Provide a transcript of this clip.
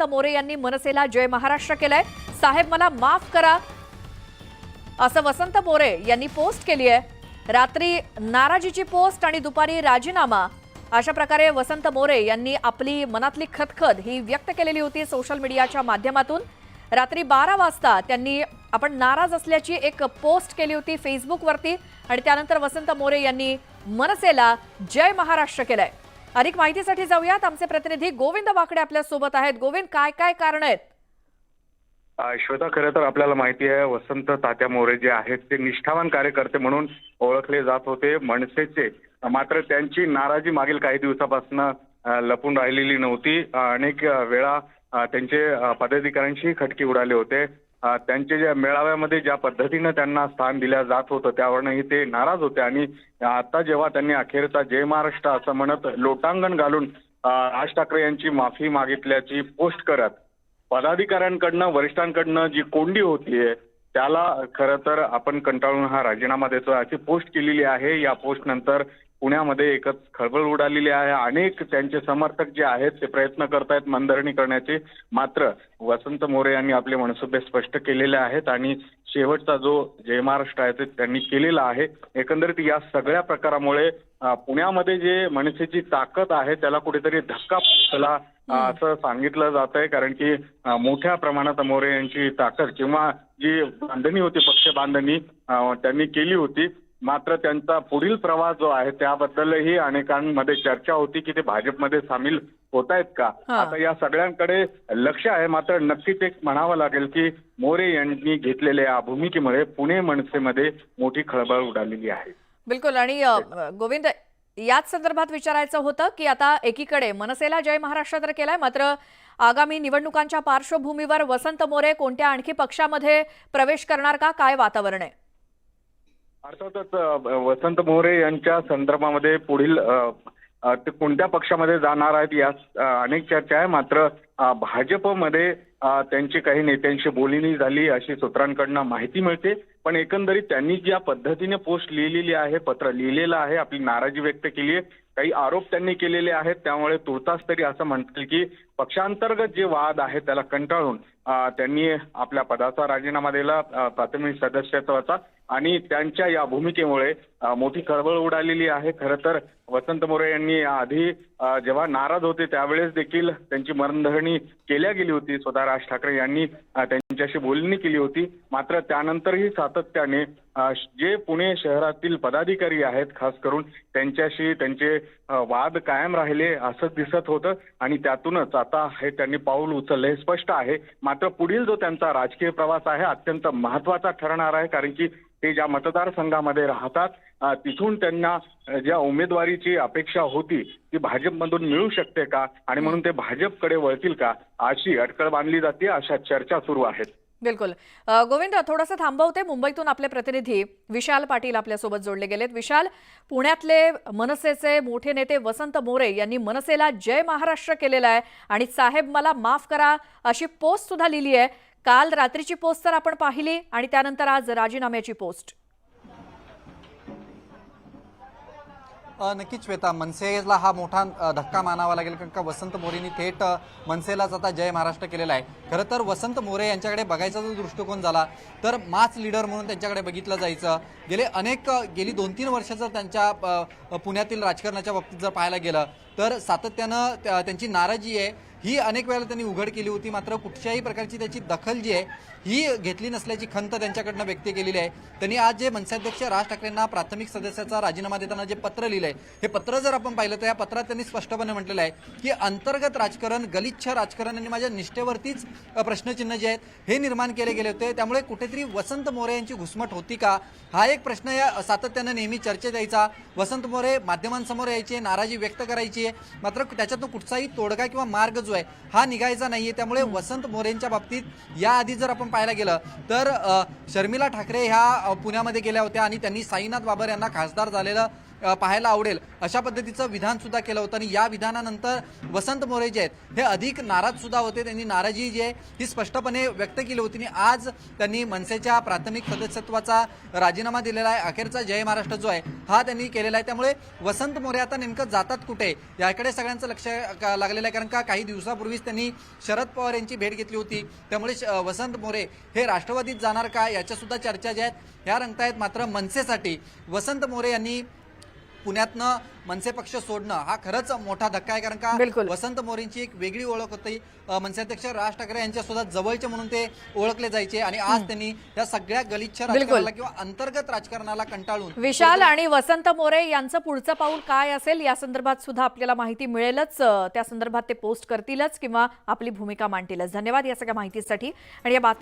वसंत मोरे यांनी मनसेला जय महाराष्ट्र केलाय। साहेब मला माफ करा असं वसंत मोरे यांनी पोस्ट केली आहे। रात्री नाराजीची पोस्ट आणि दुपारी राजीनामा, अशा प्रकारे वसंत मोरे यांनी आपली मनातली खदखद ही व्यक्त केलेली होती सोशल मीडियाच्या माध्यमातून। रात्री 12 वाजता त्यांनी आपण नाराज असल्याची एक पोस्ट केली होती फेसबुकवरती आणि त्यानंतर वसंत मोरे यांनी मनसेला जय महाराष्ट्र केलाय। अधिक माहितीसाठी जाऊयात, आमचे प्रतिनिधी गोविंद वाकडे आपल्या सोबत आहेत। गोविंद, काय काय कारण आहेत? श्वेता, खरं तर आपल्याला माहिती आहे वसंत तात्या मोरे जे आहेत ते निष्ठावान कार्यकर्ते म्हणून ओळखले जात होते मनसेचे। मात्र त्यांची नाराजी मागील काही दिवसापासून लपून राहिलेली नव्हती। अनेक वेळा त्यांचे पदाधिकाऱ्यांशी खटके उडाले होते। त्यांच्या ज्या मेळाव्यामध्ये ज्या पद्धतीने त्यांना स्थान दिलं जात होतं त्यावरही ते नाराज होते आणि आता जेव्हा त्यांनी अखेरचा जय महाराष्ट्र असं म्हणत लोटांगण घालून राज ठाकरे यांची माफी मागितल्याची पोस्ट करत पदाधिकाऱ्यांकडनं वरिष्ठांकडनं जी कोंडी होतीये त्याला खरं तर आपण कंटाळून हा राजीनामा देतो अशी पोस्ट केलेली आहे। या पोस्ट नंतर पुण्यामध्ये एकच खळबळ उडालेली आहे। अनेक त्यांचे समर्थक जे आहेत ते प्रयत्न करतायत मनधरणी करण्याचे, मात्र वसंत मोरे यांनी आपले मनसुबे स्पष्ट केलेले आहेत आणि शेवटचा जो जय महाराष्ट्र आहे ते त्यांनी केलेला आहे। एकंदरीत या सगळ्या प्रकारामुळे पुण्यामध्ये जे मनसेची ताकद आहे त्याला कुठेतरी धक्का बसला असं सांगितलं जात आहे, कारण की मोठ्या प्रमाणात मोरे यांची ताकद किंवा जी बांधणी होती पक्ष बांधणी त्यांनी केली होती। मात्र त्यांचा पुढील प्रवास जो आहे त्याबद्दलही अनेकांमध्ये चर्चा होती की ते भाजपमध्ये सामील होत आहेत का। आता या सगळ्यांकडे लक्ष आहे, मात्र नक्कीच एक म्हणावं लागेल की मोरे यांनी घेतलेल्या भूमिकेमुळे पुणे मनसेमध्ये मोठी खळबळ उडालेली आहे। बिलकुल, आणि गोविंद, याच संदर्भात विचारायचं होतं की आता एकीकडे मनसेला जय महाराष्ट्र तर केलाय, मात्र आगामी निवडणुकांच्या पार्श्वभूमीवर वसंत मोरे कोणत्या आणखी पक्षामध्ये प्रवेश करणार का? काय वातावरण आहे? अर्थातच वसंत मोरे यांच्या संदर्भामध्ये पुढील ते कोणत्या पक्षामध्ये जाणार आहेत या अनेक चर्चा आहे। मात्र भाजपमध्ये त्यांची काही नेत्यांशी बोलणी झाली अशी सूत्रांकडनं माहिती मिळते। पण एकंदरीत त्यांनी ज्या पद्धतीने पोस्ट लिहिलेली आहे, पत्र लिहिलेलं आहे, आपली नाराजी व्यक्त केली आहे, काही आरोप त्यांनी केलेले आहेत, त्यामुळे तुर्तास तरी असं म्हणतील की पक्षांतर्गत जे वाद आहे त्याला कंटाळून त्यांनी आपल्या पदाचा राजीनामा दिला, प्राथमिक सदस्यत्वाचा, आणि त्यांच्या या भूमिकेमुळे मोठी खळबळ उडालेली आहे। खरं तर वसंत मोरे यांनी आधी जेव्हा नाराज होते त्यावेळेस देखील त्यांची मनधरणी केल्या गेली होती, स्वतः राज ठाकरे यांनी त्यांच्याशी बोलणी केली होती। मात्र त्यानंतरही सातत्याने जे पुणे शहरातील पदाधिकारी आहेत खास करून त्यांच्याशी त्यांचे वाद कायम राहिले असं दिसत होतं आणि त्यातूनच आता हे त्यांनी पाऊल उचललं हे स्पष्ट आहे। मात्र पुढील जो त्यांचा राजकीय प्रवास आहे अत्यंत महत्वाचा ठरणार आहे, कारण की ते ज्या मतदारसंघामध्ये राहतात तिथून त्यांना ज्या उमेदवारीची अपेक्षा होती ती भाजपमधून मिळू शकते का आणि म्हणून ते भाजपकडे वळतील का अशी अटकळ बांधली जाते, अशा चर्चा सुरू आहेत। बिलकुल गोविंद, थोडंसं थांबवते। मुंबईतून आपले प्रतिनिधी विशाल पाटील आपल्यासोबत जोडले गेलेत। विशाल, पुण्यातले मनसेचे मोठे नेते वसंत मोरे यांनी मनसेला जय महाराष्ट्र केलेला आहे आणि साहेब मला माफ करा अशी पोस्ट सुद्धा लिहिली आहे। काल रात्रीची पोस्ट तर आपण पाहिली आणि त्यानंतर आज राजीनाम्याची पोस्ट। नक्कीच श्वेता, मनसेला हा मोठा धक्का मानावा लागेल, कारण का वसंत मोरेंनी थेट मनसेलाच आता जय महाराष्ट्र केलेला आहे। खरं तर वसंत मोरे यांच्याकडे बघायचा जो दृष्टिकोन झाला तर मास लीडर म्हणून त्यांच्याकडे बघितलं जायचं। गेली 2-3 वर्ष जर त्यांच्या पुण्यातील राजकारणाच्या बाबतीत जर पाहायला गेलं तर सातत्यानं त्यांची नाराजी आहे ही अनेक वेळा त्यांनी उघड केली होती, मात्र कुठच्याही प्रकारची त्याची दखल जी आहे ही घेतली नसल्याची खंत त्यांच्याकडनं व्यक्त केलेली आहे। त्यांनी आज जे मनसेअध्यक्ष राज ठाकरेंना प्राथमिक सदस्याचा राजीनामा देताना जे पत्र लिहिलंय हे पत्र जर आपण पाहिलं तर या पत्रात त्यांनी स्पष्टपणे म्हटलेलं आहे की अंतर्गत राजकारण, गलिच्छ राजकारण आणि माझ्या निष्ठेवरतीच प्रश्नचिन्ह जे आहेत हे निर्माण केले गेले होते, त्यामुळे कुठेतरी वसंत मोरे यांची घुसमट होती का हा एक प्रश्न या सातत्यानं नेहमी चर्चेत यायचा। वसंत मोरे माध्यमांसमोर यायचे, नाराजी व्यक्त करायची, मात्र त्याच्यातून कुठचाही तोडगा किंवा मार्ग जो आहे हा निघायचा नाहीये। त्यामुळे वसंत मोरेंच्या बाबतीत याआधी जर आपण पाहायला गेलं तर शर्मिला ठाकरे ह्या पुण्यामध्ये गेल्या होत्या आणि त्यांनी साईनाथ बाबर यांना खासदार झालेलं पाहायला आवडेल अशा पद्धतीचं विधान सुद्धा केलं होतं आणि या विधानानंतर वसंत मोरे जे आहेत हे अधिक नाराज सुद्धा होते. त्यांनी नाराजी जी आहे ती स्पष्टपणे व्यक्त केली होती आणि आज त्यांनी मनसेच्या प्राथमिक सदस्यत्वाचा राजीनामा दिलेला आहे. अखेरचा जय महाराष्ट्र जो आहे हा त्यांनी केलेला आहे. त्यामुळे वसंत मोरे आता नेमकं जातात कुठे याकडे सगळ्यांचं लक्ष लागलेलं आहे. कारण का काही दिवसापूर्वीच त्यांनी शरद पवार यांची भेट घेतली होती. त्यामुळे वसंत मोरे हे राष्ट्रवादीत जाणार का याच्या सुद्धा चर्चा ज्या आहेत ह्या रंगतायत. मात्र मनसेसाठी वसंत मोरे यांनी पुण्यातनं मनसे पक्ष सोडणं हा खरंच मोठा धक्का आहे. कारण का बिलकुल. वसंत मोरेंची एक वेगळी ओळख होती. मनसे अध्यक्ष राज ठाकरे यांच्या सुद्धा जवळचे म्हणून ते ओळखले जायचे आणि आज त्यांनी या सगळ्या गलिच्छ राजकारणाला किंवा अंतर्गत राजकारणाला कंटाळून विशाल आणि वसंत मोरे यांचं पुढचं पाऊल काय असेल या संदर्भात सुद्धा आपल्याला माहिती मिळेलच. त्या संदर्भात ते पोस्ट करतीलच किंवा आपली भूमिका मांडतीलच. धन्यवाद या सगळ्या माहितीसाठी आणि या बातमी